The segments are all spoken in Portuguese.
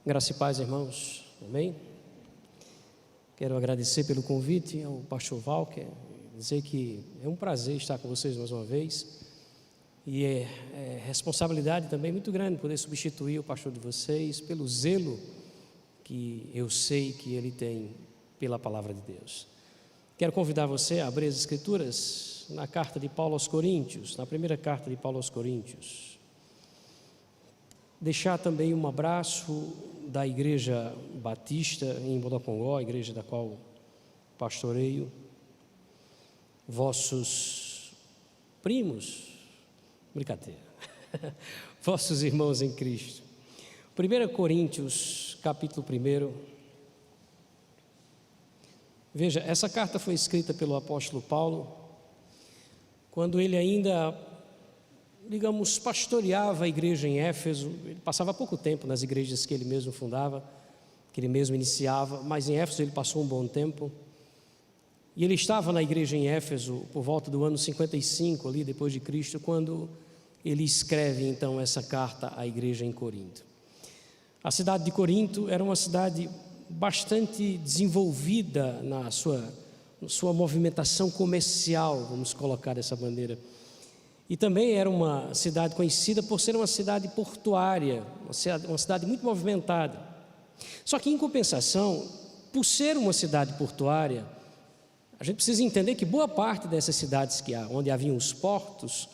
Graça e paz, irmãos. Amém? Quero agradecer pelo convite ao pastor Walker, dizer que é um prazer estar com vocês mais uma vez. E é responsabilidade também muito grande poder substituir o pastor de vocês pelo zelo que eu sei que ele tem pela palavra de Deus. Quero convidar você a abrir as Escrituras na carta de Paulo aos Coríntios, na primeira carta de Paulo aos Coríntios. Deixar também um abraço da Igreja Batista em Bodocongó, a igreja da qual pastoreio, vossos primos, brincadeira, vossos irmãos em Cristo. 1 Coríntios, capítulo 1. Veja, essa carta foi escrita pelo apóstolo Paulo, quando ele ainda, digamos, pastoreava a igreja em Éfeso. Ele passava pouco tempo nas igrejas que ele mesmo fundava, que ele mesmo iniciava, mas em Éfeso ele passou um bom tempo. E ele estava na igreja em Éfeso por volta do ano 55, ali depois de Cristo, quando ele escreve então essa carta à igreja em Corinto. A cidade de Corinto era uma cidade bastante desenvolvida na sua movimentação comercial, vamos colocar dessa maneira. E também era uma cidade conhecida por ser uma cidade portuária, uma cidade muito movimentada. Só que, em compensação, por ser uma cidade portuária, a gente precisa entender que boa parte dessas cidades onde haviam os portos,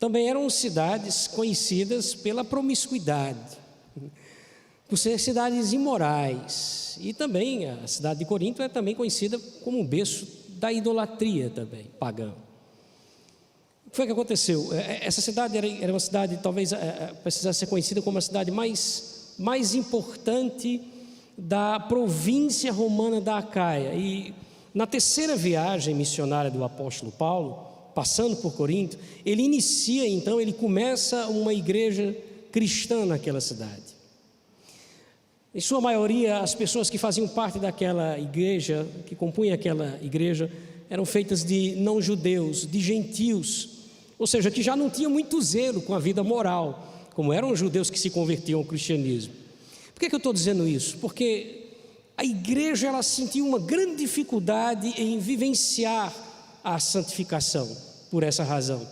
também eram cidades conhecidas pela promiscuidade, por ser cidades imorais. E também a cidade de Corinto é também conhecida como um berço da idolatria também, pagã. O que foi que aconteceu? Essa cidade era uma cidade, talvez precisasse ser conhecida como a cidade mais importante da província romana da Acaia. E na terceira viagem missionária do apóstolo Paulo, passando por Corinto, ele começa uma igreja cristã naquela cidade. Em sua maioria, as pessoas que faziam parte daquela igreja, que compunham aquela igreja, eram feitas de não-judeus, de gentios, ou seja, que já não tinham muito zelo com a vida moral, como eram os judeus que se convertiam ao cristianismo. Por que eu estou dizendo isso? Porque a igreja ela sentiu uma grande dificuldade em vivenciar a santificação, por essa razão.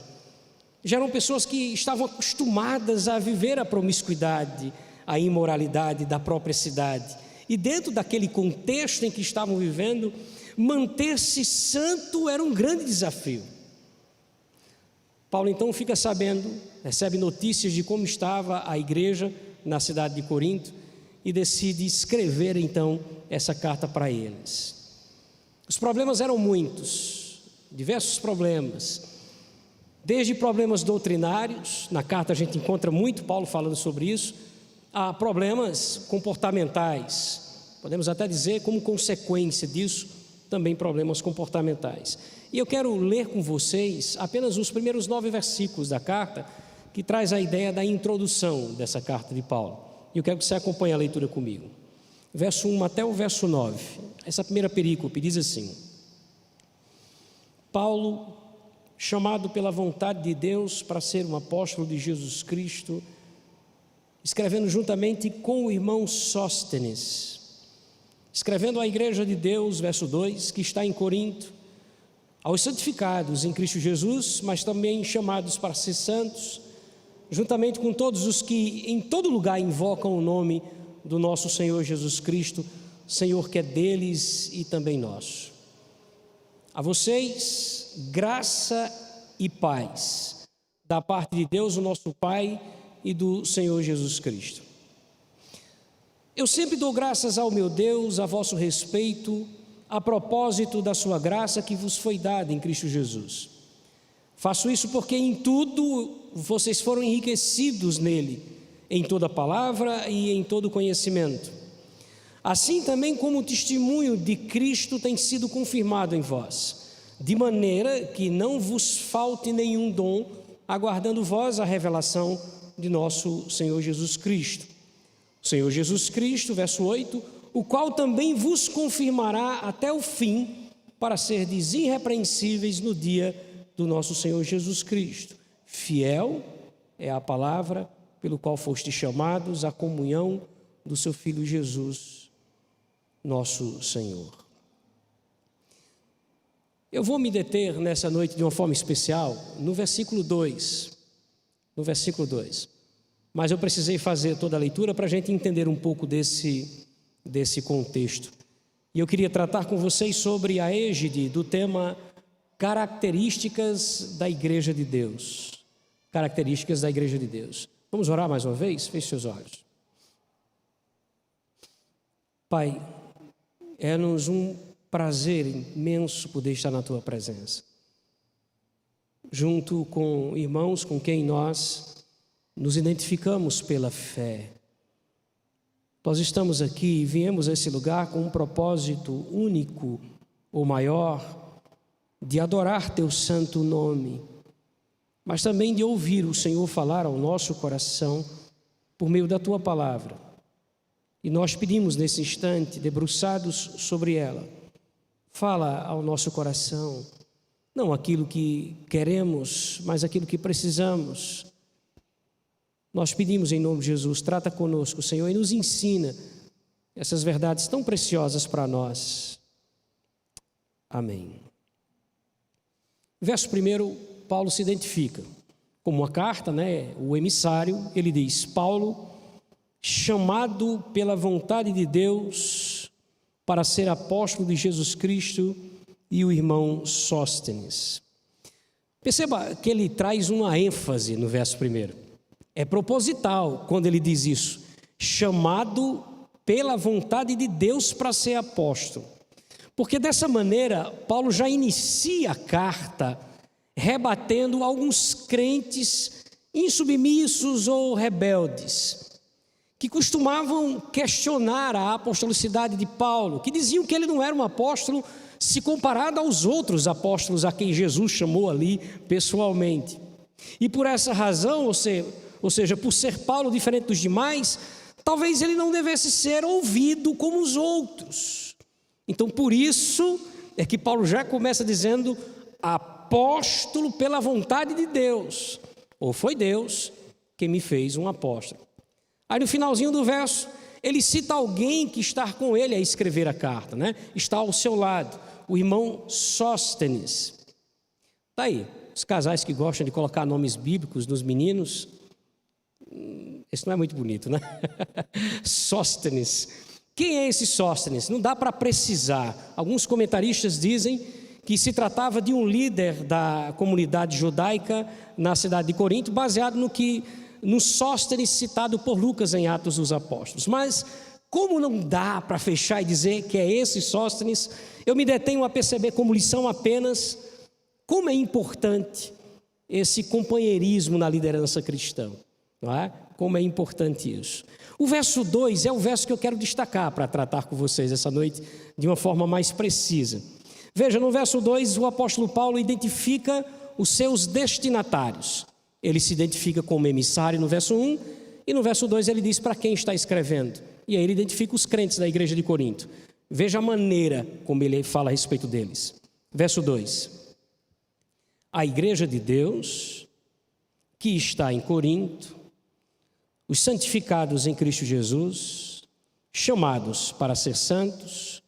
Já eram pessoas que estavam acostumadas a viver a promiscuidade, a imoralidade da própria cidade. E dentro daquele contexto em que estavam vivendo, manter-se santo era um grande desafio. Paulo então fica sabendo, recebe notícias de como estava a igreja na cidade de Corinto e decide escrever então essa carta para eles. Os problemas eram muitos, diversos problemas, desde problemas doutrinários, na carta a gente encontra muito Paulo falando sobre isso, a problemas comportamentais, podemos até dizer como consequência disso, também problemas comportamentais. E eu quero ler com vocês apenas os primeiros 9 versículos da carta, que traz a ideia da introdução dessa carta de Paulo. E eu quero que você acompanhe a leitura comigo. Verso 1 até o verso 9. Essa primeira perícope diz assim: Paulo, chamado pela vontade de Deus para ser um apóstolo de Jesus Cristo, escrevendo juntamente com o irmão Sóstenes, escrevendo à igreja de Deus, verso 2, que está em Corinto, aos santificados em Cristo Jesus, mas também chamados para ser santos, juntamente com todos os que em todo lugar invocam o nome do nosso Senhor Jesus Cristo, Senhor que é deles e também nosso. A vocês, graça e paz, da parte de Deus, o nosso Pai, e do Senhor Jesus Cristo. Eu sempre dou graças ao meu Deus a vosso respeito, a propósito da sua graça que vos foi dada em Cristo Jesus. Faço isso porque em tudo vocês foram enriquecidos nele, em toda palavra e em todo conhecimento. Assim também como o testemunho de Cristo tem sido confirmado em vós, de maneira que não vos falte nenhum dom, aguardando vós a revelação de nosso Senhor Jesus Cristo. O Senhor Jesus Cristo, verso 8, o qual também vos confirmará até o fim, para serdes irrepreensíveis no dia do nosso Senhor Jesus Cristo. Fiel é a palavra pelo qual fostes chamados à comunhão do seu Filho Jesus, nosso Senhor. Eu vou me deter nessa noite de uma forma especial no versículo 2. No versículo 2. Mas eu precisei fazer toda a leitura para a gente entender um pouco desse contexto. E eu queria tratar com vocês sobre a égide do tema Características da Igreja de Deus. Características da Igreja de Deus. Vamos orar mais uma vez? Feche seus olhos. Pai, é-nos um prazer imenso poder estar na Tua presença, junto com irmãos com quem nós nos identificamos pela fé. Nós estamos aqui e viemos a esse lugar com um propósito único ou maior de adorar Teu santo nome, mas também de ouvir o Senhor falar ao nosso coração por meio da Tua palavra. E nós pedimos nesse instante, debruçados sobre ela, fala ao nosso coração, não aquilo que queremos, mas aquilo que precisamos. Nós pedimos em nome de Jesus, trata conosco, Senhor, e nos ensina essas verdades tão preciosas para nós. Amém. Verso 1, Paulo se identifica como uma carta, o emissário. Ele diz: Paulo, chamado pela vontade de Deus para ser apóstolo de Jesus Cristo, e o irmão Sóstenes. Perceba que ele traz uma ênfase no verso 1. É proposital quando ele diz isso: chamado pela vontade de Deus para ser apóstolo. Porque dessa maneira, Paulo já inicia a carta rebatendo alguns crentes insubmissos ou rebeldes, que costumavam questionar a apostolicidade de Paulo, que diziam que ele não era um apóstolo se comparado aos outros apóstolos a quem Jesus chamou ali pessoalmente. E por essa razão, ou seja, por ser Paulo diferente dos demais, talvez ele não devesse ser ouvido como os outros. Então, por isso é que Paulo já começa dizendo: apóstolo pela vontade de Deus, ou foi Deus que me fez um apóstolo. Aí no finalzinho do verso, ele cita alguém que está com ele a escrever a carta, está ao seu lado, o irmão Sóstenes. Está aí, os casais que gostam de colocar nomes bíblicos nos meninos, esse não é muito bonito, Sóstenes. Quem é esse Sóstenes? Não dá para precisar. Alguns comentaristas dizem que se tratava de um líder da comunidade judaica na cidade de Corinto, baseado no Sóstenes citado por Lucas em Atos dos Apóstolos. Mas, como não dá para fechar e dizer que é esse Sóstenes, eu me detenho a perceber como lição apenas como é importante esse companheirismo na liderança cristã, não é? Como é importante isso. O verso 2 é o verso que eu quero destacar para tratar com vocês essa noite de uma forma mais precisa. Veja, no verso 2, o apóstolo Paulo identifica os seus destinatários. Ele se identifica como emissário no verso 1, e no verso 2 ele diz para quem está escrevendo. E aí ele identifica os crentes da igreja de Corinto. Veja a maneira como ele fala a respeito deles. Verso 2: a igreja de Deus, que está em Corinto, os santificados em Cristo Jesus, chamados para ser santos,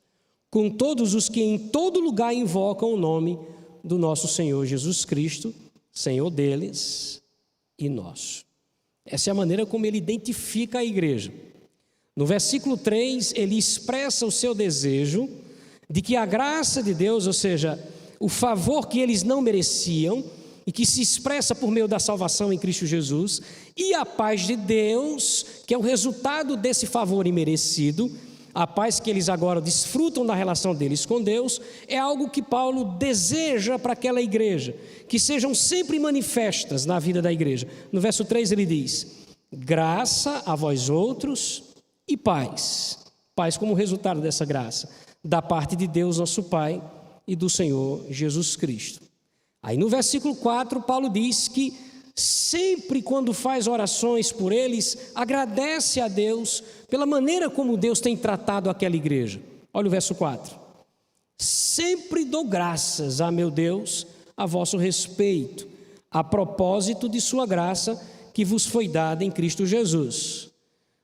com todos os que em todo lugar invocam o nome do nosso Senhor Jesus Cristo, Senhor deles e nosso. Essa é a maneira como ele identifica a igreja. No versículo 3, ele expressa o seu desejo de que a graça de Deus, ou seja, o favor que eles não mereciam e que se expressa por meio da salvação em Cristo Jesus, e a paz de Deus, que é o resultado desse favor imerecido, a paz que eles agora desfrutam da relação deles com Deus, é algo que Paulo deseja para aquela igreja, que sejam sempre manifestas na vida da igreja. No verso 3 ele diz: graça a vós outros e paz. Paz como resultado dessa graça, da parte de Deus nosso Pai e do Senhor Jesus Cristo. Aí no versículo 4, Paulo diz que sempre quando faz orações por eles, agradece a Deus pela maneira como Deus tem tratado aquela igreja. Olha o verso 4: sempre dou graças a meu Deus a vosso respeito, a propósito de sua graça que vos foi dada em Cristo Jesus.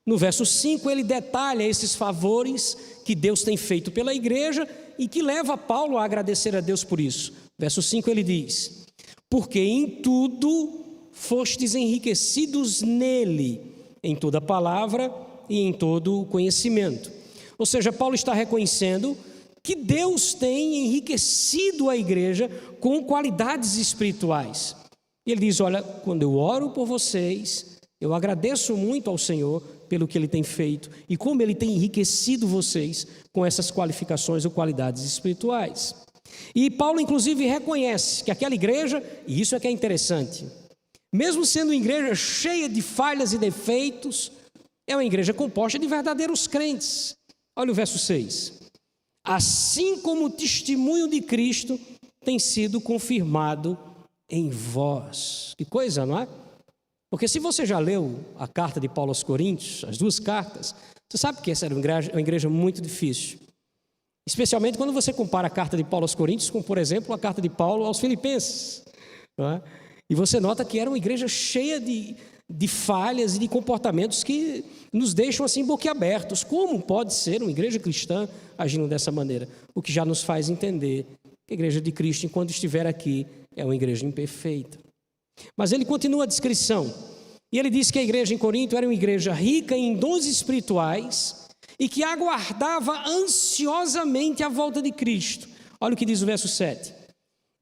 No verso 5, ele detalha esses favores que Deus tem feito pela igreja e que leva Paulo a agradecer a Deus por isso. Verso 5 ele diz: porque em tudo fostes enriquecidos nele, em toda palavra e em todo conhecimento. Ou seja, Paulo está reconhecendo que Deus tem enriquecido a igreja com qualidades espirituais. Ele diz: olha, quando eu oro por vocês, eu agradeço muito ao Senhor pelo que Ele tem feito e como Ele tem enriquecido vocês com essas qualificações ou qualidades espirituais. E Paulo, inclusive, reconhece que aquela igreja, e isso é que é interessante, mesmo sendo uma igreja cheia de falhas e defeitos, é uma igreja composta de verdadeiros crentes. Olha o verso 6. Assim como o testemunho de Cristo tem sido confirmado em vós. Que coisa, não é? Porque se você já leu a carta de Paulo aos Coríntios, as duas cartas, você sabe que essa era uma igreja muito difícil. Especialmente quando você compara a carta de Paulo aos Coríntios com, por exemplo, a carta de Paulo aos Filipenses. Não é? E você nota que era uma igreja cheia de falhas e de comportamentos que nos deixam assim boquiabertos. Como pode ser uma igreja cristã agindo dessa maneira? O que já nos faz entender que a igreja de Cristo, enquanto estiver aqui, é uma igreja imperfeita. Mas ele continua a descrição, e ele diz que a igreja em Corinto era uma igreja rica em dons espirituais e que aguardava ansiosamente a volta de Cristo. Olha o que diz o verso 7.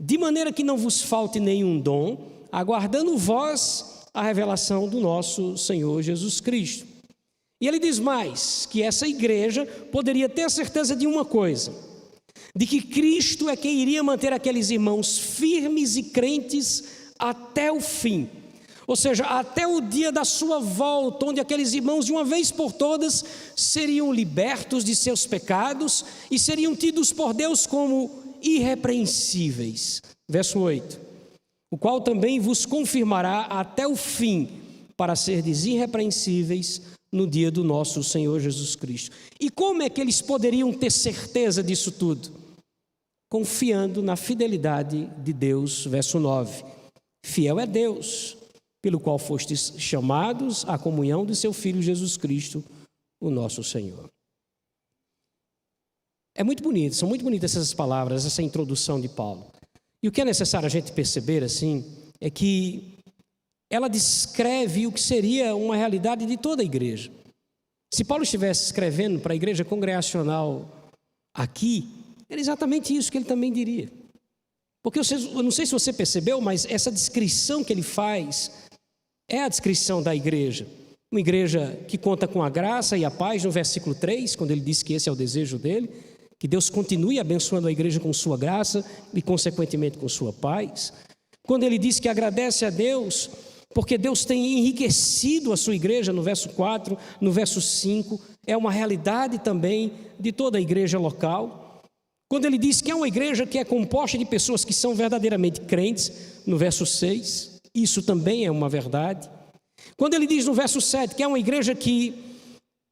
De maneira que não vos falte nenhum dom, aguardando vós a revelação do nosso Senhor Jesus Cristo. E ele diz mais, que essa igreja poderia ter a certeza de uma coisa, de que Cristo é quem iria manter aqueles irmãos firmes e crentes até o fim, ou seja, até o dia da sua volta, onde aqueles irmãos de uma vez por todas seriam libertos de seus pecados e seriam tidos por Deus como irrepreensíveis. Verso 8: o qual também vos confirmará até o fim, para serdes irrepreensíveis no dia do nosso Senhor Jesus Cristo. E como é que eles poderiam ter certeza disso tudo? Confiando na fidelidade de Deus. Verso 9: fiel é Deus, pelo qual fostes chamados à comunhão de seu Filho Jesus Cristo, o nosso Senhor. É muito bonito, são muito bonitas essas palavras, essa introdução de Paulo. E o que é necessário a gente perceber assim, é que ela descreve o que seria uma realidade de toda a igreja. Se Paulo estivesse escrevendo para a igreja congregacional aqui, era exatamente isso que ele também diria. Porque eu não sei se você percebeu, mas essa descrição que ele faz é a descrição da igreja. Uma igreja que conta com a graça e a paz, no versículo 3, quando ele diz que esse é o desejo dele, que Deus continue abençoando a igreja com sua graça e, consequentemente, com sua paz. Quando ele diz que agradece a Deus, porque Deus tem enriquecido a sua igreja, no verso 4, no verso 5, é uma realidade também de toda a igreja local. Quando ele diz que é uma igreja que é composta de pessoas que são verdadeiramente crentes, no verso 6, isso também é uma verdade. Quando ele diz no verso 7 que é uma igreja que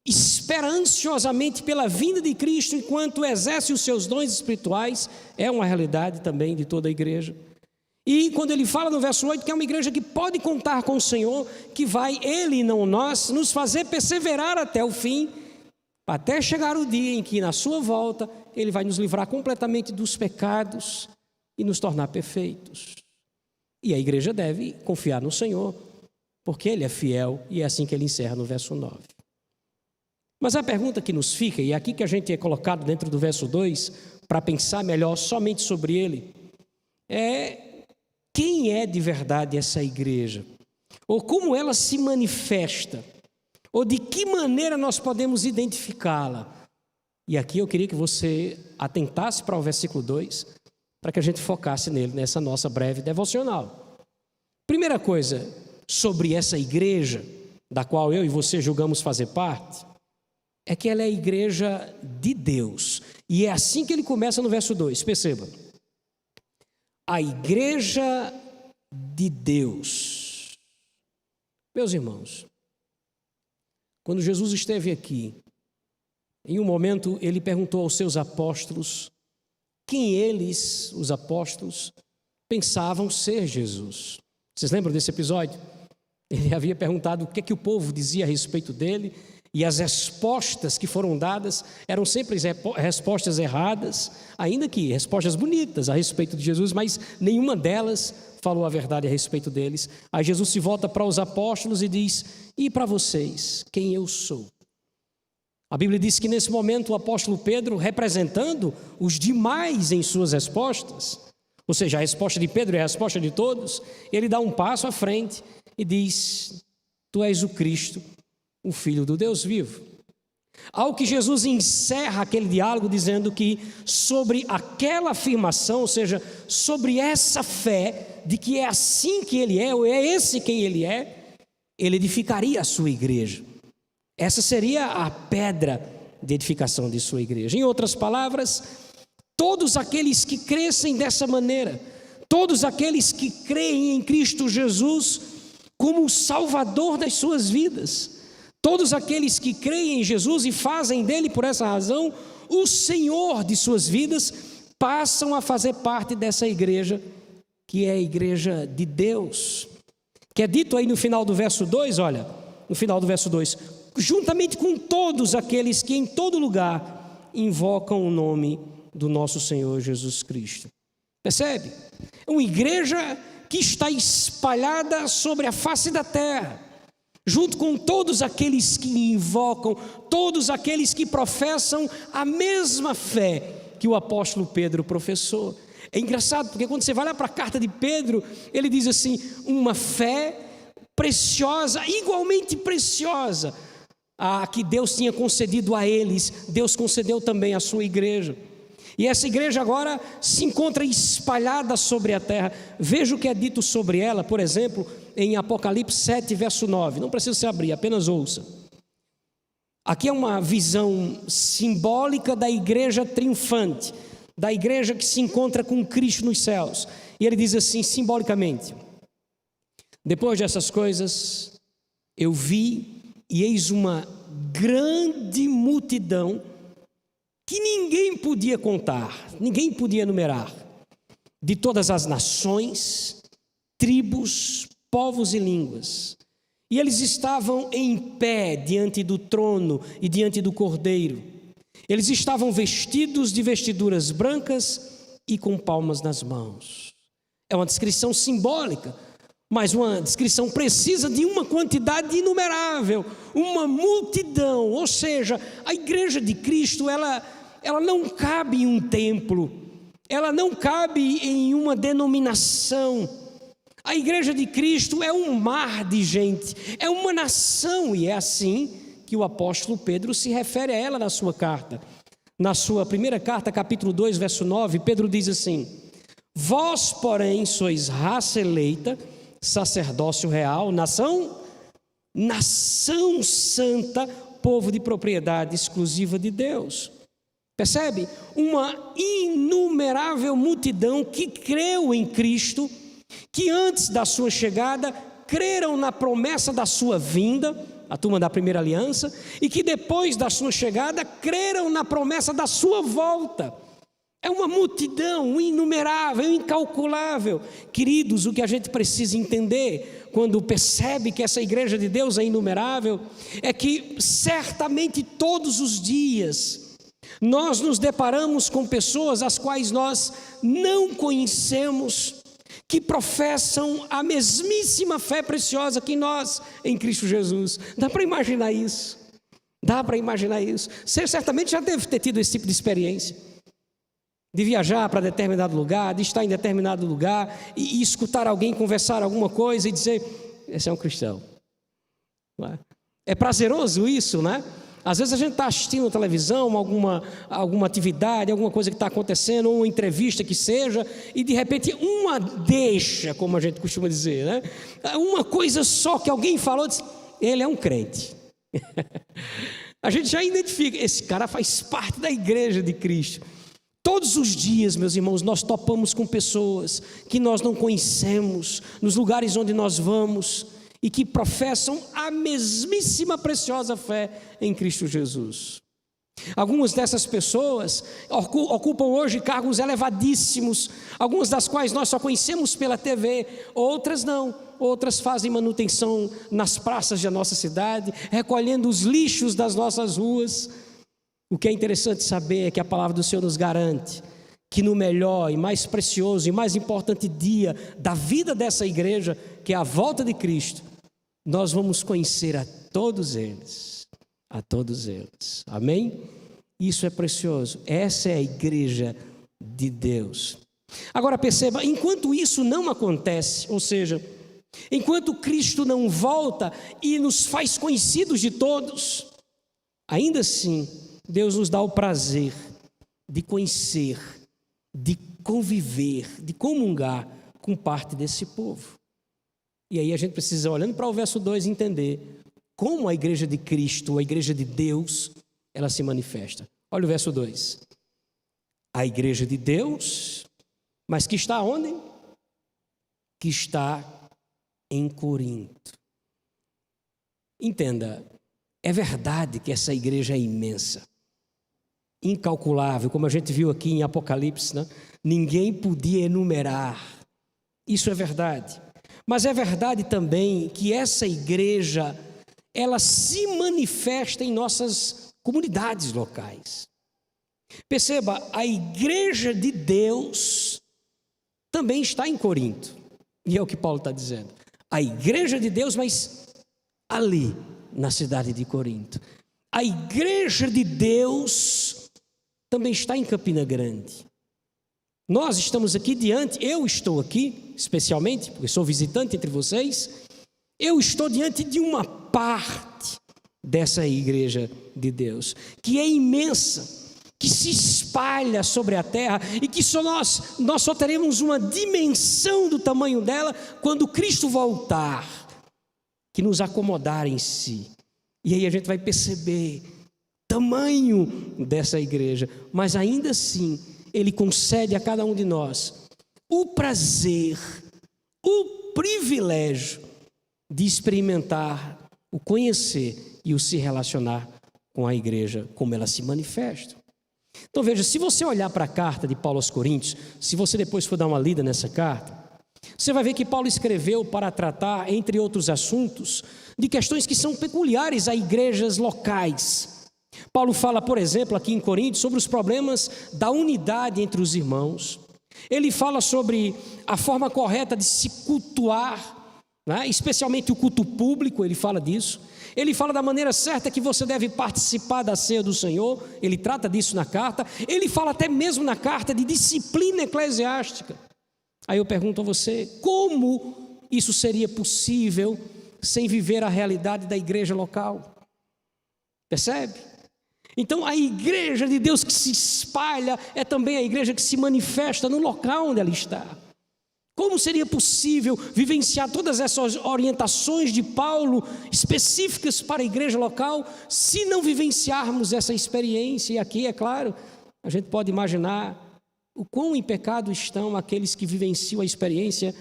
espera ansiosamente pela vinda de Cristo enquanto exerce os seus dons espirituais, é uma realidade também de toda a igreja. E quando ele fala no verso 8 que é uma igreja que pode contar com o Senhor, que vai, Ele e não nós, nos fazer perseverar até o fim, até chegar o dia em que na sua volta Ele vai nos livrar completamente dos pecados e nos tornar perfeitos. E a igreja deve confiar no Senhor, porque Ele é fiel, e é assim que ele encerra no verso 9. Mas a pergunta que nos fica, e é aqui que a gente é colocado dentro do verso 2, para pensar melhor somente sobre ele, é quem é de verdade essa igreja? Ou como ela se manifesta? Ou de que maneira nós podemos identificá-la? E aqui eu queria que você atentasse para o versículo 2, para que a gente focasse nele, nessa nossa breve devocional. Primeira coisa sobre essa igreja, da qual eu e você julgamos fazer parte, é que ela é a igreja de Deus. E é assim que ele começa no verso 2, perceba. A igreja de Deus. Meus irmãos, quando Jesus esteve aqui, em um momento ele perguntou aos seus apóstolos quem eles, os apóstolos, pensavam ser Jesus. Vocês lembram desse episódio? Ele havia perguntado o que é que o povo dizia a respeito dele, E as respostas que foram dadas eram sempre respostas erradas, ainda que respostas bonitas a respeito de Jesus, mas nenhuma delas falou a verdade a respeito deles. Aí Jesus se volta para os apóstolos e diz: e para vocês, quem eu sou? A Bíblia diz que nesse momento o apóstolo Pedro, representando os demais em suas respostas, ou seja, a resposta de Pedro é a resposta de todos, ele dá um passo à frente e diz: tu és o Cristo, o Filho do Deus vivo. Ao que Jesus encerra aquele diálogo dizendo que sobre aquela afirmação, ou seja, sobre essa fé de que é assim que ele é, ou é esse quem ele é, ele edificaria a sua igreja. Essa seria a pedra de edificação de sua igreja. Em outras palavras, todos aqueles que crescem dessa maneira, todos aqueles que creem em Cristo Jesus como o Salvador das suas vidas, todos aqueles que creem em Jesus e fazem dele, por essa razão, o Senhor de suas vidas, passam a fazer parte dessa igreja, que é a igreja de Deus, que é dito aí no final do verso 2, olha, no final do verso 2, juntamente com todos aqueles que em todo lugar invocam o nome do nosso Senhor Jesus Cristo. Percebe? É uma igreja que está espalhada sobre a face da terra, junto com todos aqueles que invocam, todos aqueles que professam a mesma fé que o apóstolo Pedro professou. É engraçado, porque quando você vai lá para a carta de Pedro, ele diz assim: uma fé preciosa, igualmente preciosa, a que Deus tinha concedido a eles, Deus concedeu também à sua igreja. E essa igreja agora se encontra espalhada sobre a terra. Veja o que é dito sobre ela, por exemplo, em Apocalipse 7, verso 9. Não precisa se abrir, apenas ouça. Aqui é uma visão simbólica da igreja triunfante, da igreja que se encontra com Cristo nos céus. E ele diz assim, simbolicamente: depois dessas coisas, eu vi e eis uma grande multidão que ninguém podia contar, ninguém podia numerar, de todas as nações, tribos, povos e línguas. E eles estavam em pé diante do trono e diante do Cordeiro. Eles estavam vestidos de vestiduras brancas e com palmas nas mãos. É uma descrição simbólica, mas uma descrição precisa de uma quantidade inumerável, uma multidão. Ou seja, a igreja de Cristo, ela não cabe em um templo, ela não cabe em uma denominação. A igreja de Cristo é um mar de gente, é uma nação, e é assim que o apóstolo Pedro se refere a ela na sua carta. Na sua primeira carta, capítulo 2, verso 9, Pedro diz assim: vós, porém, sois raça eleita, sacerdócio real, nação santa, povo de propriedade exclusiva de Deus. Percebe? Uma inumerável multidão que creu em Cristo, que antes da sua chegada creram na promessa da sua vinda, a turma da primeira aliança, e que depois da sua chegada creram na promessa da sua volta. É uma multidão inumerável, incalculável. Queridos, o que a gente precisa entender quando percebe que essa igreja de Deus é inumerável, é que certamente todos os dias nós nos deparamos com pessoas as quais nós não conhecemos, que professam a mesmíssima fé preciosa que nós em Cristo Jesus. Dá para imaginar isso? Dá para imaginar isso? Você certamente já deve ter tido esse tipo de experiência, de viajar para determinado lugar, de estar em determinado lugar e escutar alguém conversar alguma coisa e dizer: esse é um cristão. É prazeroso isso, né? Às vezes a gente está assistindo televisão, alguma atividade, alguma coisa que está acontecendo, ou uma entrevista que seja, e de repente uma deixa, como a gente costuma dizer, né? Uma coisa só que alguém falou, diz, ele é um crente. A gente já identifica, esse cara faz parte da igreja de Cristo. Todos os dias, meus irmãos, nós topamos com pessoas que nós não conhecemos, nos lugares onde nós vamos, e que professam a mesmíssima preciosa fé em Cristo Jesus. Algumas dessas pessoas ocupam hoje cargos elevadíssimos, algumas das quais nós só conhecemos pela TV, outras não. outras fazem manutenção nas praças da nossa cidade, recolhendo os lixos das nossas ruas. O que é interessante saber é que a palavra do Senhor nos garante que no melhor e mais precioso e mais importante dia da vida dessa igreja, que é a volta de Cristo, nós vamos conhecer a todos eles. A todos eles. Amém? Isso é precioso. Essa é a igreja de Deus. Agora perceba, enquanto isso não acontece, ou seja, enquanto Cristo não volta e nos faz conhecidos de todos, ainda assim, Deus nos dá o prazer de conhecer, de conviver, de comungar com parte desse povo. E aí a gente precisa, olhando para o verso 2, entender como a igreja de Cristo, a igreja de Deus, ela se manifesta. Olha o verso 2. A igreja de Deus, mas que está onde? Que está em Corinto. Entenda, é verdade que essa igreja é imensa, incalculável, como a gente viu aqui em Apocalipse, né? Ninguém podia enumerar. Isso é verdade. Mas é verdade também que essa igreja, ela se manifesta em nossas comunidades locais. Perceba, a igreja de Deus também está em Corinto. E é o que Paulo está dizendo. A igreja de Deus, mas ali, na cidade de Corinto. A igreja de Deus também está em Campina Grande. Nós estamos aqui eu estou aqui, especialmente, porque sou visitante entre vocês, eu estou diante de uma parte dessa igreja de Deus, que é imensa, que se espalha sobre a terra e que nós só teremos uma dimensão do tamanho dela quando Cristo voltar, que nos acomodar em si. E aí a gente vai perceber tamanho dessa igreja, mas ainda assim Ele concede a cada um de nós o prazer, o privilégio de experimentar, o conhecer e o se relacionar com a igreja, como ela se manifesta. Então veja, se você olhar para a carta de Paulo aos Coríntios, se você depois for dar uma lida nessa carta, você vai ver que Paulo escreveu para tratar, entre outros assuntos, de questões que são peculiares a igrejas locais. Paulo fala, por exemplo, aqui em Coríntios, sobre os problemas da unidade entre os irmãos. Ele fala sobre a forma correta de se cultuar, né? Especialmente o culto público, ele fala disso. Ele fala da maneira certa que você deve participar da ceia do Senhor, ele trata disso na carta. Ele fala até mesmo na carta de disciplina eclesiástica. Aí eu pergunto a você, como isso seria possível sem viver a realidade da igreja local? Percebe? Então a igreja de Deus que se espalha é também a igreja que se manifesta no local onde ela está. Como seria possível vivenciar todas essas orientações de Paulo específicas para a igreja local se não vivenciarmos essa experiência? E aqui, é claro, a gente pode imaginar o quão em pecado estão aqueles que vivenciam a experiência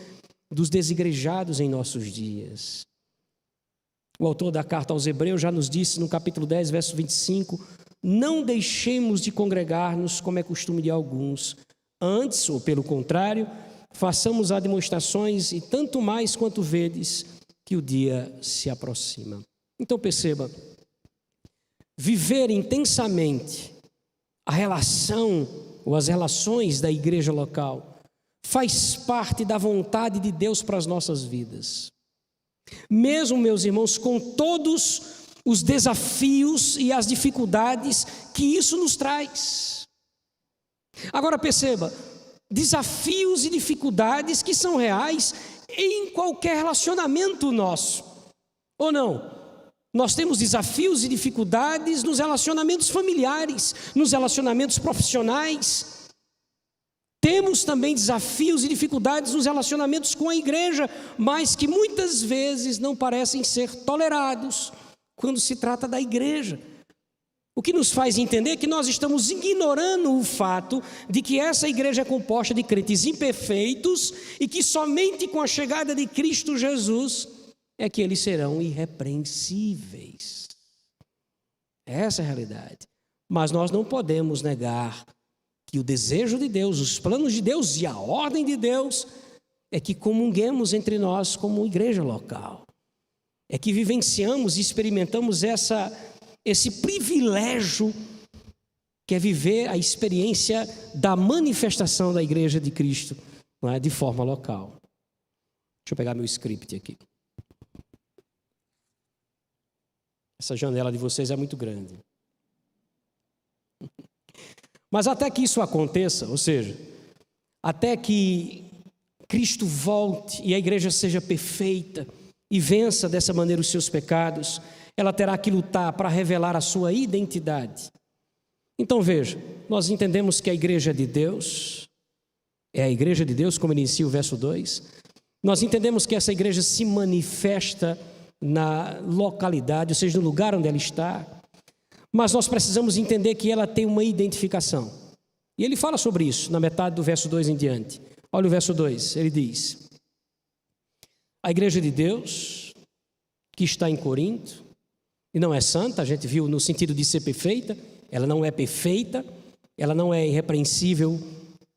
dos desigrejados em nossos dias. O autor da carta aos Hebreus já nos disse no capítulo 10, verso 25: não deixemos de congregar-nos como é costume de alguns. Antes, ou pelo contrário, façamos demonstrações, e tanto mais quanto vedes que o dia se aproxima. Então perceba, viver intensamente a relação ou as relações da igreja local faz parte da vontade de Deus para as nossas vidas. Mesmo, meus irmãos, com todos os desafios e as dificuldades que isso nos traz. Agora perceba, desafios e dificuldades que são reais em qualquer relacionamento nosso, ou não? Nós temos desafios e dificuldades nos relacionamentos familiares, nos relacionamentos profissionais. Temos também desafios e dificuldades nos relacionamentos com a igreja, mas que muitas vezes não parecem ser tolerados quando se trata da igreja. O que nos faz entender que nós estamos ignorando o fato de que essa igreja é composta de crentes imperfeitos e que somente com a chegada de Cristo Jesus é que eles serão irrepreensíveis. Essa é a realidade. Mas nós não podemos negar que o desejo de Deus, os planos de Deus e a ordem de Deus é que comunguemos entre nós como igreja local. É que vivenciamos e experimentamos esse privilégio que é viver a experiência da manifestação da Igreja de Cristo, não é? De forma local. Deixa eu pegar meu script aqui. Essa janela de vocês é muito grande. Mas até que isso aconteça, ou seja, até que Cristo volte e a igreja seja perfeita e vença dessa maneira os seus pecados, ela terá que lutar para revelar a sua identidade. Então veja, nós entendemos que a igreja de Deus é a igreja de Deus, como inicia o verso 2. Nós entendemos que essa igreja se manifesta na localidade, ou seja, no lugar onde ela está. Mas nós precisamos entender que ela tem uma identificação. E ele fala sobre isso na metade do verso 2 em diante. Olha o verso 2, ele diz: a igreja de Deus, que está em Corinto, e não é santa, a gente viu no sentido de ser perfeita, ela não é perfeita, ela não é irrepreensível,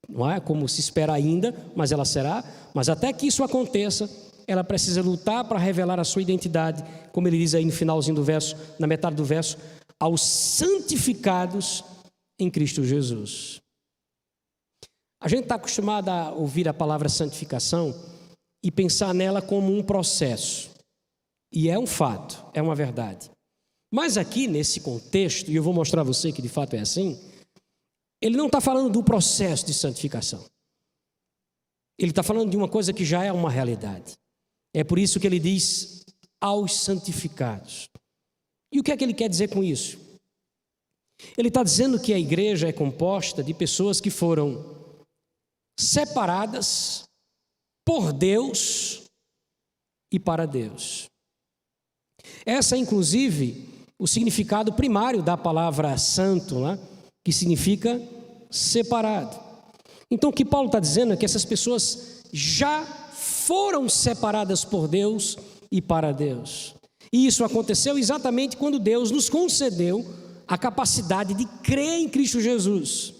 não é como se espera ainda, mas ela será. Mas até que isso aconteça, ela precisa lutar para revelar a sua identidade, como ele diz aí no finalzinho do verso, na metade do verso, aos santificados em Cristo Jesus. A gente está acostumado a ouvir a palavra santificação e pensar nela como um processo. E é um fato, é uma verdade. Mas aqui nesse contexto, e eu vou mostrar a você que de fato é assim, ele não está falando do processo de santificação. Ele está falando de uma coisa que já é uma realidade. É por isso que ele diz aos santificados. E o que é que ele quer dizer com isso? Ele está dizendo que a igreja é composta de pessoas que foram separadas por Deus e para Deus. Essa é, inclusive, o significado primário da palavra santo, né? Que significa separado. Então, o que Paulo está dizendo é que essas pessoas já foram separadas por Deus e para Deus. E isso aconteceu exatamente quando Deus nos concedeu a capacidade de crer em Cristo Jesus.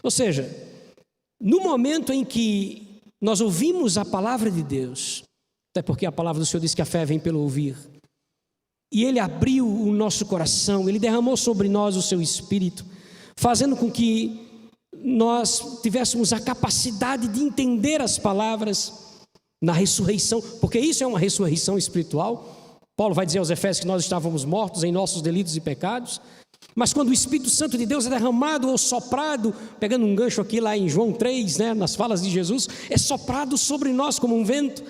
Ou seja, no momento em que nós ouvimos a palavra de Deus, até porque a palavra do Senhor diz que a fé vem pelo ouvir, e Ele abriu o nosso coração, Ele derramou sobre nós o seu Espírito, fazendo com que nós tivéssemos a capacidade de entender as palavras na ressurreição, porque isso é uma ressurreição espiritual. Paulo vai dizer aos Efésios que nós estávamos mortos em nossos delitos e pecados, mas quando o Espírito Santo de Deus é derramado ou soprado, pegando um gancho aqui lá em João 3, né, nas falas de Jesus, é soprado sobre nós como um vento,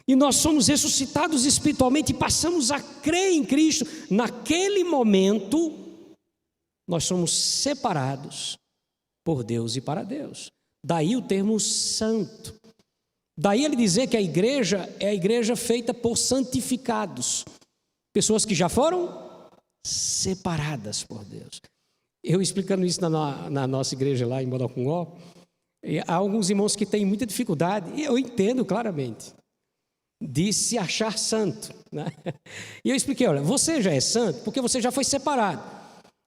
e nós somos ressuscitados espiritualmente e passamos a crer em Cristo. Naquele momento, nós somos separados por Deus e para Deus. Daí o termo santo. Daí ele dizer que a igreja é a igreja feita por santificados, pessoas que já foram separadas por Deus. Eu explicando isso na nossa igreja lá em Bodocongó, há alguns irmãos que têm muita dificuldade, e eu entendo claramente, de se achar santo, né? E eu expliquei: olha, você já é santo porque você já foi separado.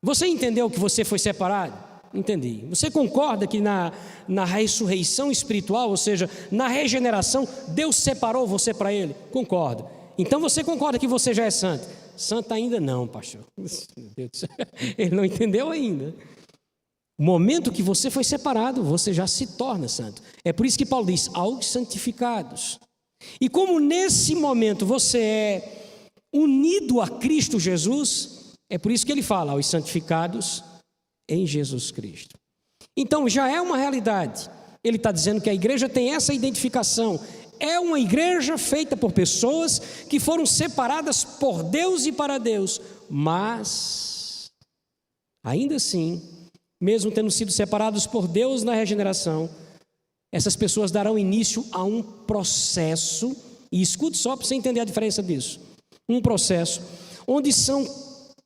Você entendeu que você foi separado? Entendi. Você concorda que na ressurreição espiritual, ou seja, na regeneração, Deus separou você para Ele? Concordo. Então você concorda que você já é santo? Santo ainda não, pastor. Meu Deus do céu. Ele não entendeu ainda. O momento que você foi separado, você já se torna santo. É por isso que Paulo diz, aos santificados. E como nesse momento você é unido a Cristo Jesus, é por isso que ele fala, aos santificados em Jesus Cristo. Então já é uma realidade. Ele está dizendo que a igreja tem essa identificação. É uma igreja feita por pessoas que foram separadas por Deus e para Deus. Mas, ainda assim, mesmo tendo sido separados por Deus na regeneração, essas pessoas darão início a um processo, e escute só para você entender a diferença disso, um processo onde são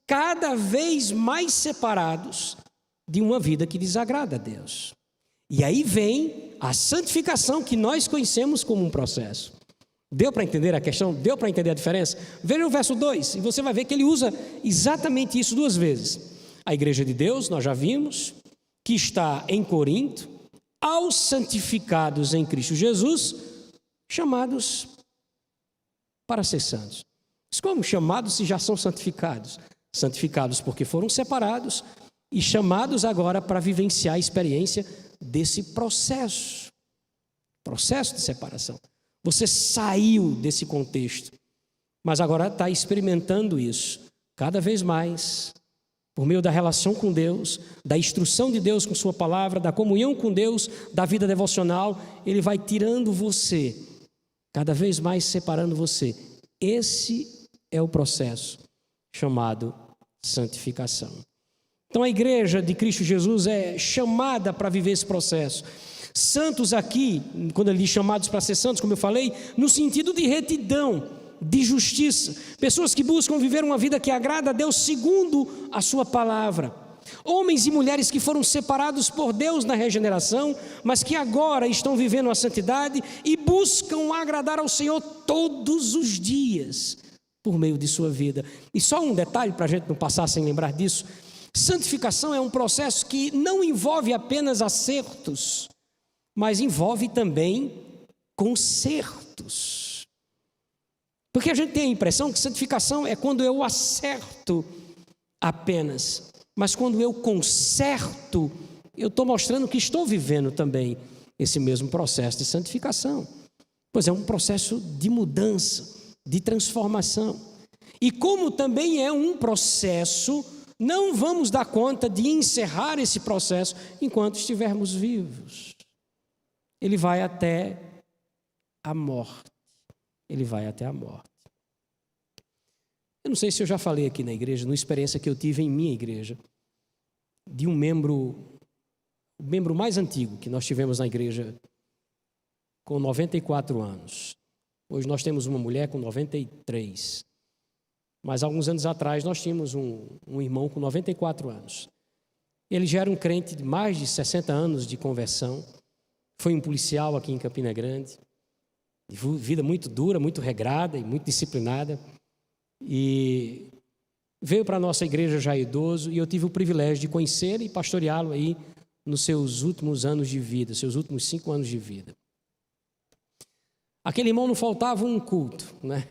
cada vez mais separados de uma vida que desagrada a Deus. E aí vem a santificação que nós conhecemos como um processo. Deu para entender a questão? Deu para entender a diferença? Veja o verso 2, e você vai ver que ele usa exatamente isso duas vezes. A igreja de Deus, nós já vimos, que está em Corinto, aos santificados em Cristo Jesus, chamados para ser santos. Mas como chamados se já são santificados? Santificados porque foram separados e chamados agora para vivenciar a experiência desse processo de separação. Você saiu desse contexto, mas agora está experimentando isso cada vez mais, por meio da relação com Deus, da instrução de Deus com sua palavra, da comunhão com Deus, da vida devocional. Ele vai tirando você, cada vez mais separando você. Esse é o processo chamado santificação. Então a igreja de Cristo Jesus é chamada para viver esse processo. Santos aqui, quando ele diz chamados para ser santos, como eu falei, no sentido de retidão, de justiça. Pessoas que buscam viver uma vida que agrada a Deus segundo a sua palavra. Homens e mulheres que foram separados por Deus na regeneração, mas que agora estão vivendo a santidade e buscam agradar ao Senhor todos os dias, por meio de sua vida. E só um detalhe para a gente não passar sem lembrar disso: santificação é um processo que não envolve apenas acertos, mas envolve também consertos. Porque a gente tem a impressão que santificação é quando eu acerto apenas, mas quando eu conserto, eu estou mostrando que estou vivendo também esse mesmo processo de santificação. Pois é um processo de mudança, de transformação. E como também é um processo, não vamos dar conta de encerrar esse processo enquanto estivermos vivos. Ele vai até a morte. Ele vai até a morte. Eu não sei se eu já falei aqui na igreja, numa experiência que eu tive em minha igreja, de um membro, o membro mais antigo que nós tivemos na igreja, com 94 anos. Hoje nós temos uma mulher com 93. Mas alguns anos atrás nós tínhamos um irmão com 94 anos. Ele já era um crente de mais de 60 anos de conversão. Foi um policial aqui em Campina Grande. De vida muito dura, muito regrada e muito disciplinada. E veio para a nossa igreja já idoso, e eu tive o privilégio de conhecê-lo e pastoreá-lo aí nos seus últimos anos de vida, seus últimos 5 anos de vida. Aquele irmão não faltava um culto, né?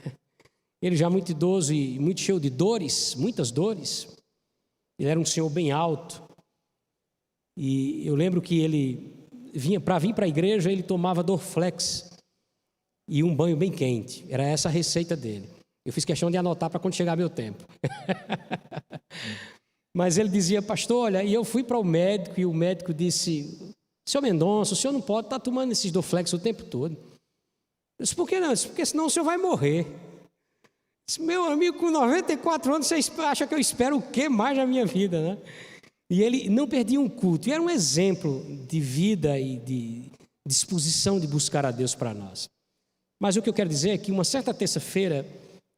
Ele já muito idoso e muito cheio de dores, muitas dores. Ele era um senhor bem alto. E eu lembro que ele vir para a igreja, ele tomava Dorflex e um banho bem quente. Era essa a receita dele. Eu fiz questão de anotar para quando chegar meu tempo. Mas ele dizia: pastor, olha, e eu fui para o médico, e o médico disse: senhor Mendonça, o senhor não pode estar tomando esses Dorflex o tempo todo. Eu disse: por que não? Eu disse: porque senão o senhor vai morrer. Eu disse: meu amigo, com 94 anos, você acha que eu espero o que mais na minha vida, né? E ele não perdia um culto, e era um exemplo de vida e de disposição de buscar a Deus para nós. Mas o que eu quero dizer é que uma certa terça-feira,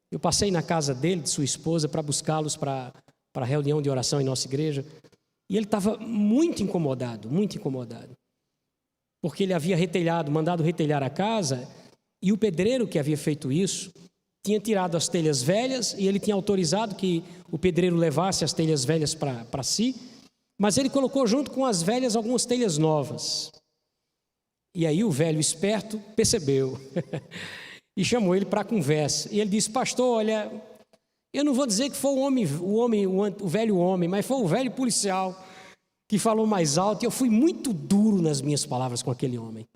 eu passei na casa dele, de sua esposa, para buscá-los para a reunião de oração em nossa igreja, e ele estava muito incomodado, porque ele havia mandado retelhar a casa, e o pedreiro que havia feito isso tinha tirado as telhas velhas, e ele tinha autorizado que o pedreiro levasse as telhas velhas para si, mas ele colocou junto com as velhas algumas telhas novas. E aí o velho esperto percebeu e chamou ele para a conversa. E ele disse: pastor, olha, eu não vou dizer que foi o velho homem, mas foi o velho policial que falou mais alto, e eu fui muito duro nas minhas palavras com aquele homem.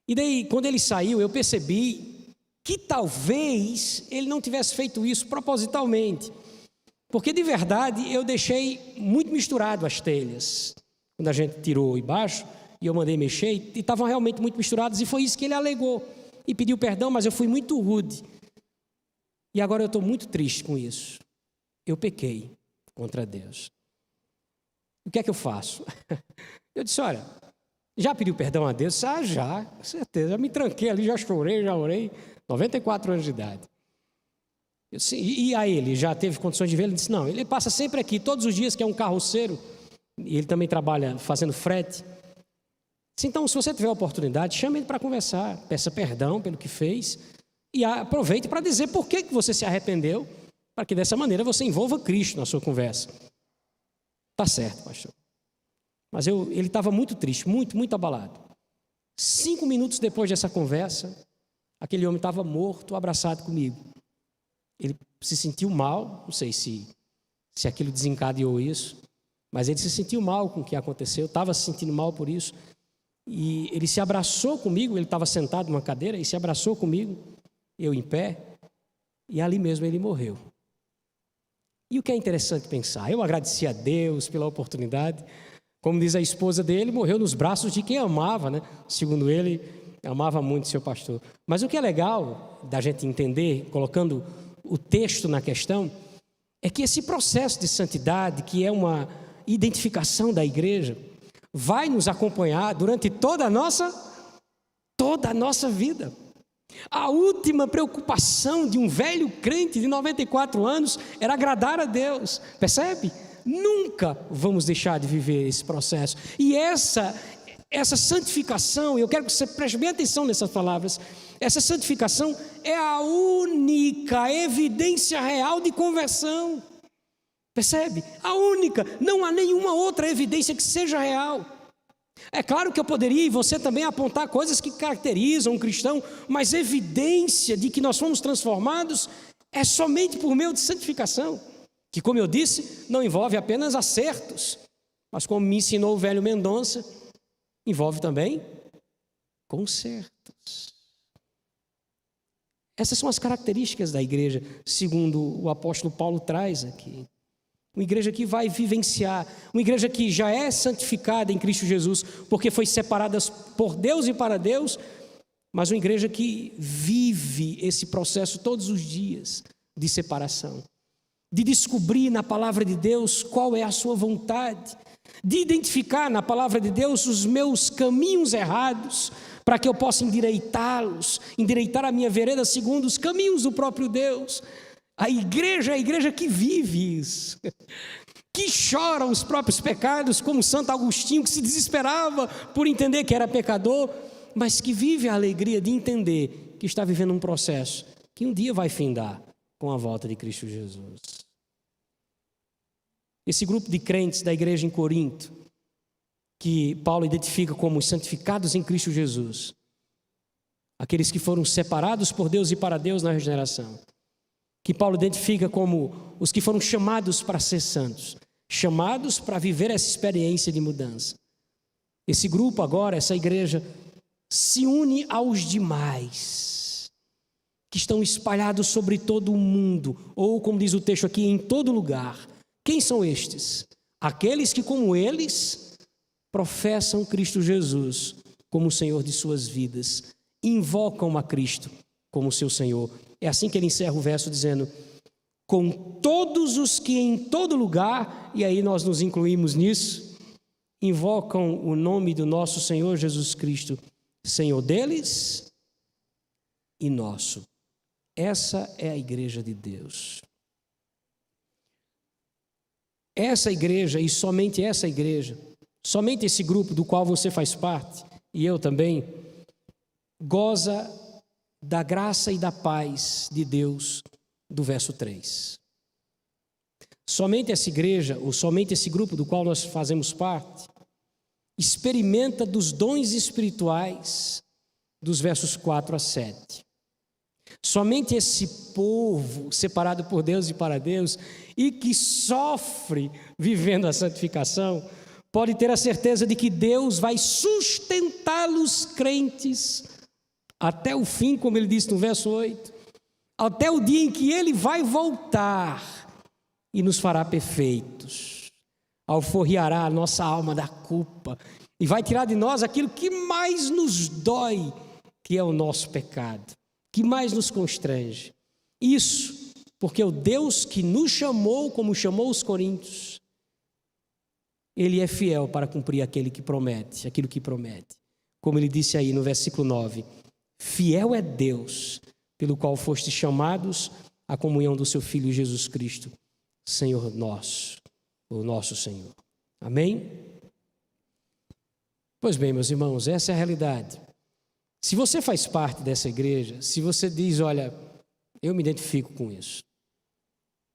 E daí, quando ele saiu, eu percebi que talvez ele não tivesse feito isso propositalmente, porque de verdade eu deixei muito misturado as telhas. Quando a gente tirou embaixo e eu mandei mexer, e estavam realmente muito misturadas, e foi isso que ele alegou, e pediu perdão, mas eu fui muito rude. E agora eu estou muito triste com isso. Eu pequei contra Deus. O que é que eu faço? Eu disse: olha, já pediu perdão a Deus? Ah, já, com certeza. Já me tranquei ali, já chorei, já orei. 94 anos de idade. E a ele, já teve condições de ver? Ele disse: não, ele passa sempre aqui, todos os dias, que é um carroceiro, e ele também trabalha fazendo frete. Então, se você tiver a oportunidade, chame ele para conversar, peça perdão pelo que fez, e aproveite para dizer por que você se arrependeu, para que dessa maneira você envolva Cristo na sua conversa. Tá certo, pastor. Mas ele estava muito triste, muito abalado. 5 minutos depois dessa conversa, aquele homem estava morto, abraçado comigo. Ele se sentiu mal, não sei se aquilo desencadeou isso, mas ele se sentiu mal com o que aconteceu, estava se sentindo mal por isso. E ele se abraçou comigo, ele estava sentado numa cadeira e se abraçou comigo, eu em pé, e ali mesmo ele morreu. E o que é interessante pensar, eu agradeci a Deus pela oportunidade, como diz a esposa dele, morreu nos braços de quem amava, né? Segundo ele, amava muito seu pastor. Mas o que é legal da gente entender, colocando o texto na questão, é que esse processo de santidade, que é uma identificação da igreja, vai nos acompanhar durante toda a nossa vida. A última preocupação de um velho crente de 94 anos era agradar a Deus, percebe? Nunca vamos deixar de viver esse processo. E essa santificação, eu quero que você preste bem atenção nessas palavras, essa santificação é a única evidência real de conversão. Percebe? A única, não há nenhuma outra evidência que seja real. É claro que eu poderia e você também apontar coisas que caracterizam um cristão, mas evidência de que nós fomos transformados é somente por meio de santificação, que, como eu disse, não envolve apenas acertos, mas como me ensinou o velho Mendonça, envolve também consertos. Essas são as características da igreja, segundo o apóstolo Paulo traz aqui. Uma igreja que vai vivenciar, uma igreja que já é santificada em Cristo Jesus, porque foi separada por Deus e para Deus, mas uma igreja que vive esse processo todos os dias de separação, de descobrir na palavra de Deus qual é a sua vontade, de identificar na palavra de Deus os meus caminhos errados, para que eu possa endireitá-los, endireitar a minha vereda segundo os caminhos do próprio Deus. A igreja é a igreja que vive isso, que chora os próprios pecados, como Santo Agostinho, que se desesperava por entender que era pecador, mas que vive a alegria de entender que está vivendo um processo que um dia vai findar com a volta de Cristo Jesus. Esse grupo de crentes da igreja em Corinto, que Paulo identifica como os santificados em Cristo Jesus, aqueles que foram separados por Deus e para Deus na regeneração, que Paulo identifica como os que foram chamados para ser santos, chamados para viver essa experiência de mudança. Esse grupo agora, essa igreja, se une aos demais, que estão espalhados sobre todo o mundo, ou como diz o texto aqui, em todo lugar. Quem são estes? Aqueles que, como eles, professam Cristo Jesus como o Senhor de suas vidas, invocam a Cristo como seu Senhor. É assim que ele encerra o verso dizendo: com todos os que em todo lugar, e aí nós nos incluímos nisso, invocam o nome do nosso Senhor Jesus Cristo, Senhor deles e nosso. Essa é a igreja de Deus. Essa igreja, e somente essa igreja, somente esse grupo do qual você faz parte, e eu também, goza da graça e da paz de Deus, do verso 3. Somente essa igreja, ou somente esse grupo do qual nós fazemos parte, experimenta dos dons espirituais dos versos 4 a 7. Somente esse povo separado por Deus e para Deus e que sofre vivendo a santificação, pode ter a certeza de que Deus vai sustentá-los crentes até o fim, como ele disse no verso 8, até o dia em que ele vai voltar e nos fará perfeitos, alforriará a nossa alma da culpa e vai tirar de nós aquilo que mais nos dói, que é o nosso pecado, que mais nos constrange. Isso porque o Deus que nos chamou, como chamou os coríntios, ele é fiel para cumprir aquilo que promete. Como ele disse aí no versículo 9, fiel é Deus, pelo qual fostes chamados à comunhão do seu Filho Jesus Cristo, Senhor nosso, o nosso Senhor. Amém? Pois bem, meus irmãos, essa é a realidade. Se você faz parte dessa igreja, se você diz, olha, eu me identifico com isso,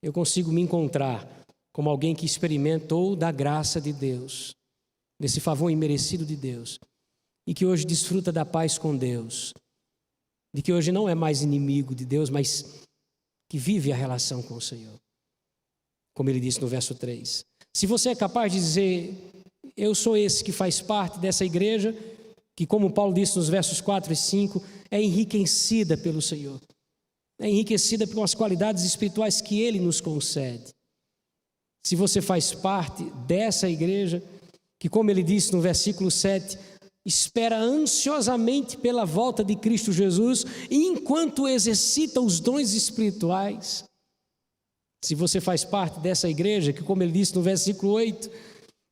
eu consigo me encontrar como alguém que experimentou da graça de Deus, desse favor imerecido de Deus, e que hoje desfruta da paz com Deus, de que hoje não é mais inimigo de Deus, mas que vive a relação com o Senhor. Como ele disse no verso 3. Se você é capaz de dizer, eu sou esse que faz parte dessa igreja, que como Paulo disse nos versos 4 e 5, é enriquecida pelo Senhor. É enriquecida pelas qualidades espirituais que Ele nos concede. Se você faz parte dessa igreja, que como ele disse no versículo 7, espera ansiosamente pela volta de Cristo Jesus, enquanto exercita os dons espirituais. Se você faz parte dessa igreja, que como ele disse no versículo 8,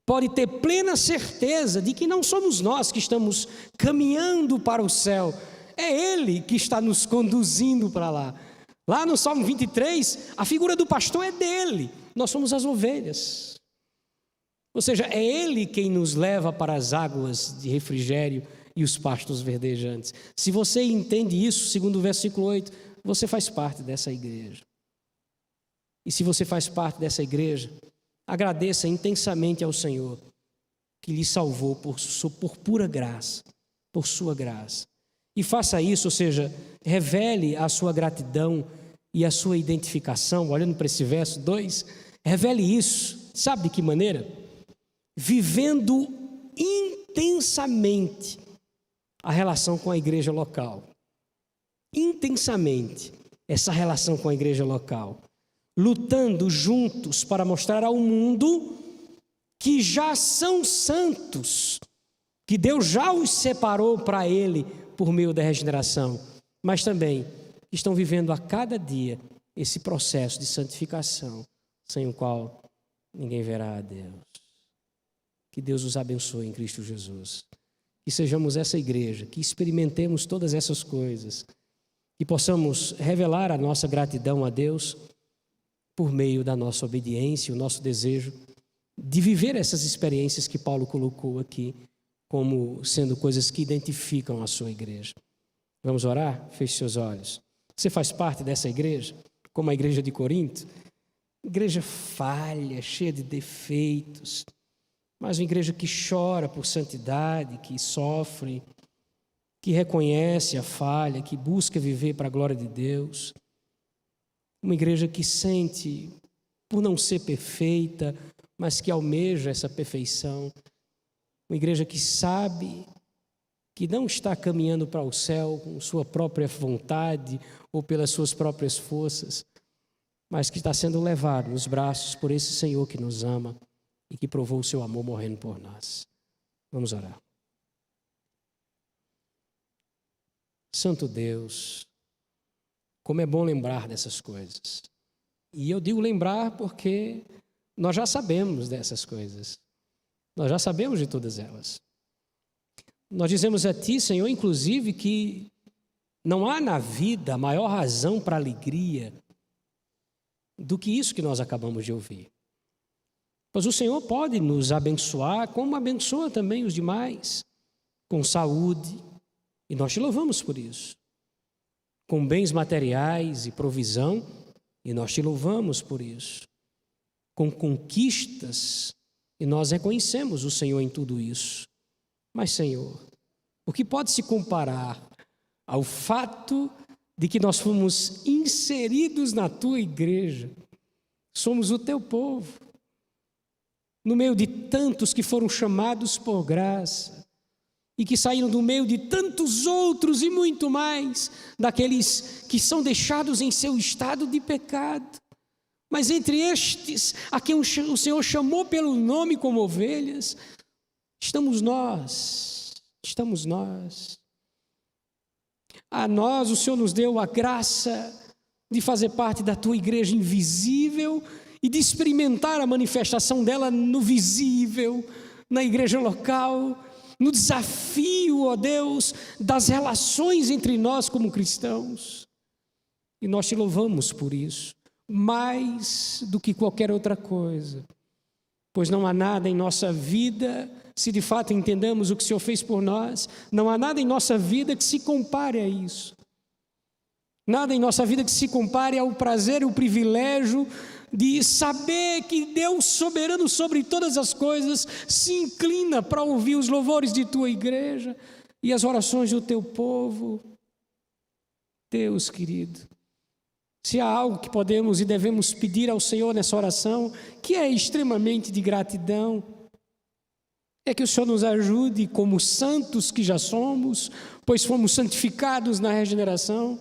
pode ter plena certeza de que não somos nós que estamos caminhando para o céu, é Ele que está nos conduzindo para lá. Lá no Salmo 23, a figura do pastor é dele, nós somos as ovelhas. Ou seja, é Ele quem nos leva para as águas de refrigério e os pastos verdejantes. Se você entende isso, segundo o versículo 8, você faz parte dessa igreja. E se você faz parte dessa igreja, agradeça intensamente ao Senhor, que lhe salvou por pura graça, por sua graça. E faça isso, ou seja, revele a sua gratidão e a sua identificação, olhando para esse verso 2, revele isso, sabe de que maneira? Vivendo intensamente a relação com a igreja local. Intensamente essa relação com a igreja local. Lutando juntos para mostrar ao mundo que já são santos, que Deus já os separou para Ele por meio da regeneração, mas também estão vivendo a cada dia esse processo de santificação, sem o qual ninguém verá a Deus. Que Deus os abençoe em Cristo Jesus. Que sejamos essa igreja, que experimentemos todas essas coisas, que possamos revelar a nossa gratidão a Deus por meio da nossa obediência, o nosso desejo de viver essas experiências que Paulo colocou aqui como sendo coisas que identificam a sua igreja. Vamos orar? Feche seus olhos. Você faz parte dessa igreja, como a igreja de Corinto? Igreja falha, cheia de defeitos, mas uma igreja que chora por santidade, que sofre, que reconhece a falha, que busca viver para a glória de Deus. Uma igreja que sente, por não ser perfeita, mas que almeja essa perfeição. Uma igreja que sabe que não está caminhando para o céu com sua própria vontade ou pelas suas próprias forças, mas que está sendo levado nos braços por esse Senhor que nos ama e que provou o seu amor morrendo por nós. Vamos orar. Santo Deus, como é bom lembrar dessas coisas. E eu digo lembrar porque nós já sabemos dessas coisas. Nós já sabemos de todas elas. Nós dizemos a Ti, Senhor, inclusive, que não há na vida maior razão para alegria do que isso que nós acabamos de ouvir. Pois o Senhor pode nos abençoar, como abençoa também os demais, com saúde, e nós Te louvamos por isso. Com bens materiais e provisão, e nós Te louvamos por isso. Com conquistas, e nós reconhecemos o Senhor em tudo isso. Mas, Senhor, o que pode se comparar ao fato de que nós fomos inseridos na Tua igreja, somos o Teu povo, no meio de tantos que foram chamados por graça, e que saíram do meio de tantos outros e muito mais, daqueles que são deixados em seu estado de pecado. Mas entre estes, a quem o Senhor chamou pelo nome como ovelhas, estamos nós. A nós o Senhor nos deu a graça de fazer parte da Tua igreja invisível e de experimentar a manifestação dela no visível, na igreja local, no desafio, ó Deus, das relações entre nós como cristãos. E nós Te louvamos por isso, mais do que qualquer outra coisa, pois não há nada em nossa vida, se de fato entendamos o que o Senhor fez por nós, não há nada em nossa vida que se compare a isso. Nada em nossa vida que se compare ao prazer e ao privilégio de saber que Deus, soberano sobre todas as coisas, se inclina para ouvir os louvores de Tua igreja e as orações do Teu povo. Deus querido, se há algo que podemos e devemos pedir ao Senhor nessa oração, que é extremamente de gratidão, é que o Senhor nos ajude como santos que já somos, pois fomos santificados na regeneração,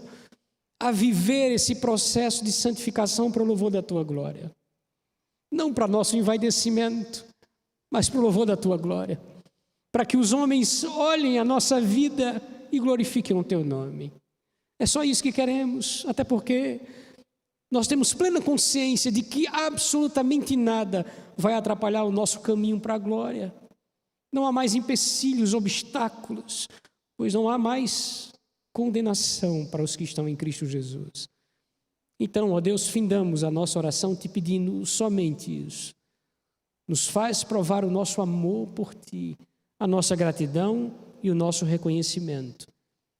a viver esse processo de santificação para o louvor da Tua glória. Não para nosso envaidecimento, mas para o louvor da Tua glória. Para que os homens olhem a nossa vida e glorifiquem o Teu nome. É só isso que queremos, até porque nós temos plena consciência de que absolutamente nada vai atrapalhar o nosso caminho para a glória. Não há mais empecilhos, obstáculos, pois não há mais condenação para os que estão em Cristo Jesus. Então, ó Deus, findamos a nossa oração te pedindo somente isso. Nos faz provar o nosso amor por Ti, a nossa gratidão e o nosso reconhecimento,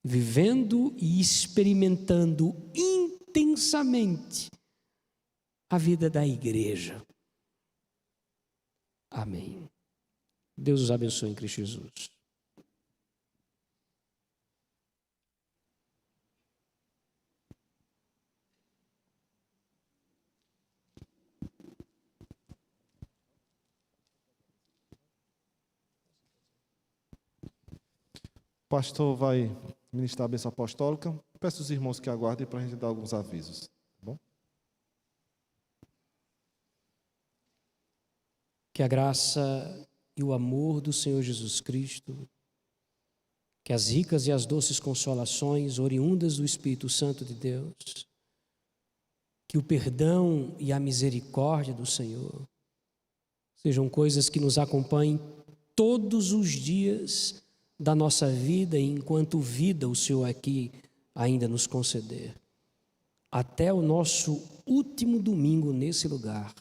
vivendo e experimentando intensamente a vida da igreja. Amém. Deus os abençoe em Cristo Jesus. O pastor vai ministrar a bênção apostólica. Peço aos irmãos que aguardem para a gente dar alguns avisos. Tá bom? Que a graça e o amor do Senhor Jesus Cristo, que as ricas e as doces consolações oriundas do Espírito Santo de Deus, que o perdão e a misericórdia do Senhor sejam coisas que nos acompanhem todos os dias da nossa vida, e enquanto vida o Senhor aqui ainda nos conceder, até o nosso último domingo nesse lugar.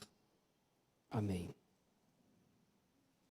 Amém.